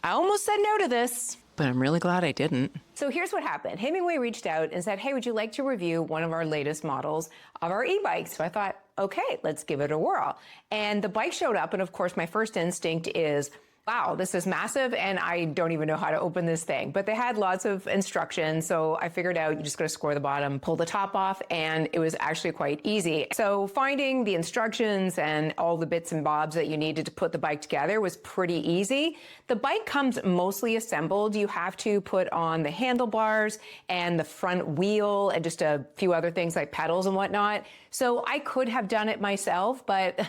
I almost said no to this, but I'm really glad I didn't. So here's what happened. Himiway reached out and said, hey, would you like to review one of our latest models of our e-bikes? So I thought, okay, let's give it a whirl. And the bike showed up, and of course, my first instinct is, wow, this is massive, and I don't even know how to open this thing. But they had lots of instructions, so I figured out you just gotta score the bottom, pull the top off, and it was actually quite easy. So finding the instructions and all the bits and bobs that you needed to put the bike together was pretty easy. The bike comes mostly assembled. You have to put on the handlebars and the front wheel and just a few other things like pedals and whatnot. So I could have done it myself, but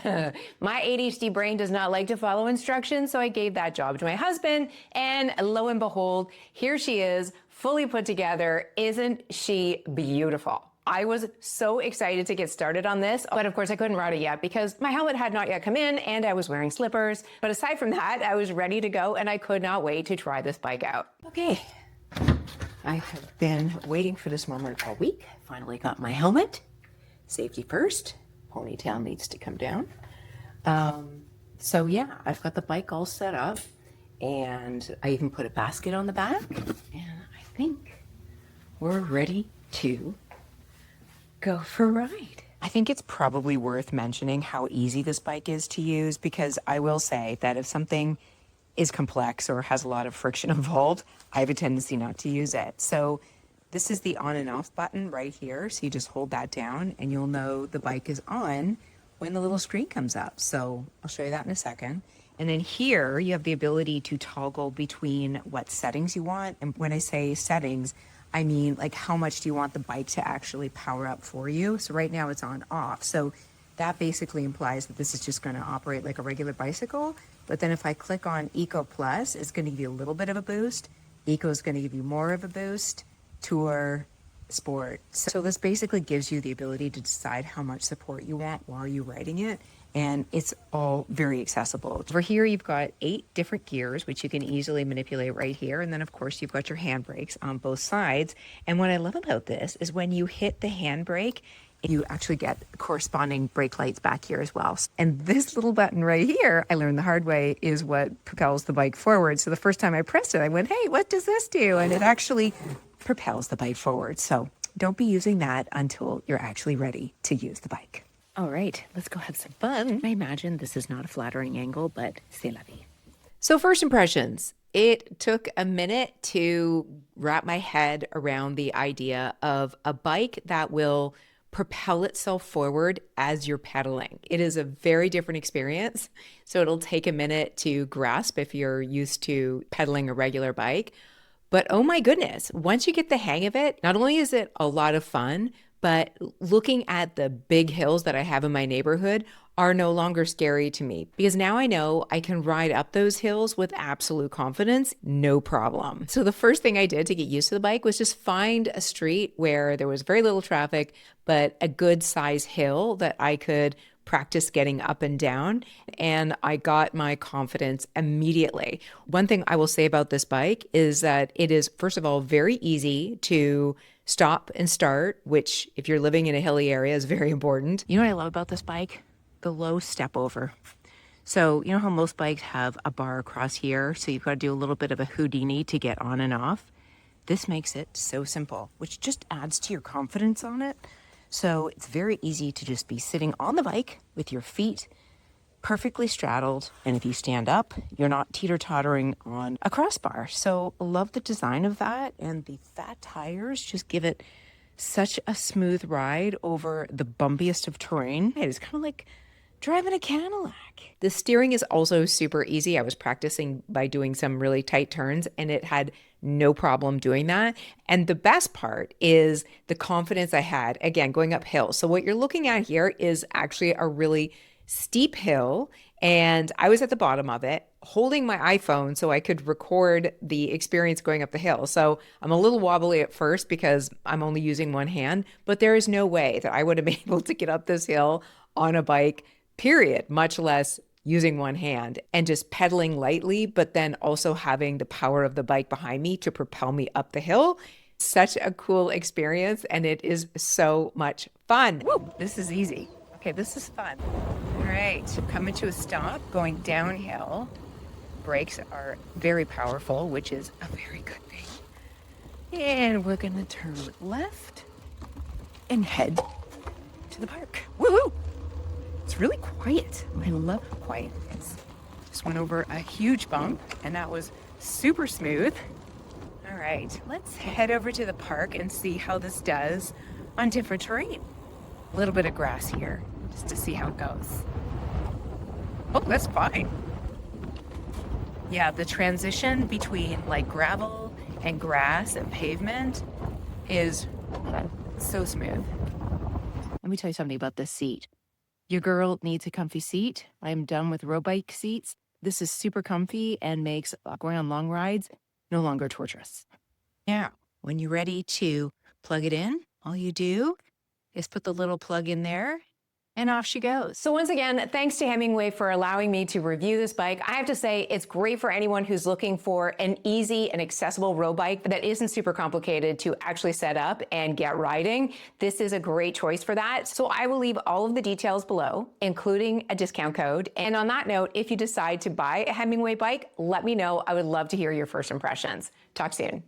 my ADHD brain does not like to follow instructions, so I gave that job to my husband, and lo and behold, here she is, fully put together. Isn't she beautiful? I was so excited to get started on this, but of course I couldn't ride it yet because my helmet had not yet come in and I was wearing slippers. But aside from that, I was ready to go and I could not wait to try this bike out. Okay, I have been waiting for this moment all week. Finally got my helmet. Safety first, ponytail needs to come down. So yeah, I've got the bike all set up and I even put a basket on the back and I think we're ready to go for a ride. I think it's probably worth mentioning how easy this bike is to use, because I will say that if something is complex or has a lot of friction involved, I have a tendency not to use it. So this is the on and off button right here. So you just hold that down and you'll know the bike is on when the little screen comes up. So I'll show you that in a second. And then here you have the ability to toggle between what settings you want. And when I say settings, I mean like how much do you want the bike to actually power up for you. So right now it's on off. So that basically implies that this is just going to operate like a regular bicycle. But then if I click on Eco Plus, it's going to give you a little bit of a boost. Eco is going to give you more of a boost. Tour, Sport. So this basically gives you the ability to decide how much support you want while you're riding it. And it's all very accessible. Over here, you've got 8 different gears, which you can easily manipulate right here. And then of course, you've got your handbrakes on both sides. And what I love about this is when you hit the handbrake, you actually get corresponding brake lights back here as well. And this little button right here, I learned the hard way, is what propels the bike forward. So the first time I pressed it, I went, hey, what does this do? And it actually propels the bike forward. So don't be using that until you're actually ready to use the bike. All right, let's go have some fun. I imagine this is not a flattering angle, but c'est la vie. So first impressions. It took a minute to wrap my head around the idea of a bike that will propel itself forward as you're pedaling. It is a very different experience. So it'll take a minute to grasp if you're used to pedaling a regular bike. But oh my goodness, once you get the hang of it, not only is it a lot of fun, but looking at the big hills that I have in my neighborhood are no longer scary to me, because now I know I can ride up those hills with absolute confidence, no problem. So the first thing I did to get used to the bike was just find a street where there was very little traffic, but a good size hill that I could practice getting up and down, and I got my confidence immediately. One thing I will say about this bike is that it is, first of all, very easy to stop and start, which if you're living in a hilly area is very important. You know what I love about this bike? The low step over. So you know how most bikes have a bar across here, so you've got to do a little bit of a Houdini to get on and off. This makes it so simple, which just adds to your confidence on it. So it's very easy to just be sitting on the bike with your feet perfectly straddled. And if you stand up, you're not teeter-tottering on a crossbar. So love the design of that. And the fat tires just give it such a smooth ride over the bumpiest of terrain. It's kind of like driving a Cadillac. The steering is also super easy. I was practicing by doing some really tight turns and it had no problem doing that. And the best part is the confidence I had, again, going uphill. So what you're looking at here is actually a really steep hill. And I was at the bottom of it holding my iPhone so I could record the experience going up the hill. So I'm a little wobbly at first because I'm only using one hand, but there is no way that I would have been able to get up this hill on a bike, period, much less using one hand and just pedaling lightly, but then also having the power of the bike behind me to propel me up the hill. Such a cool experience, and it is so much fun. Woo, this is easy. Okay, this is fun. All right, so coming to a stop, going downhill. brakes are very powerful, which is a very good thing. And we're gonna turn left and head to the park. Woohoo! It's really quiet. I love how quiet it is. Just went over a huge bump, and that was super smooth. All right, let's head over to the park and see how this does on different terrain. A little bit of grass here, just to see how it goes. Oh, that's fine. Yeah, the transition between like gravel and grass and pavement is so smooth. Let me tell you something about this seat. Your girl needs a comfy seat. I'm done with road bike seats. This is super comfy and makes going on long rides no longer torturous. Now, when you're ready to plug it in, all you do is put the little plug in there and off she goes. So once again, thanks to Himiway for allowing me to review this bike. I have to say, it's great for anyone who's looking for an easy and accessible road bike that isn't super complicated to actually set up and get riding. This is a great choice for that. So I will leave all of the details below, including a discount code. And on that note, if you decide to buy a Himiway bike, let me know. I would love to hear your first impressions. Talk soon.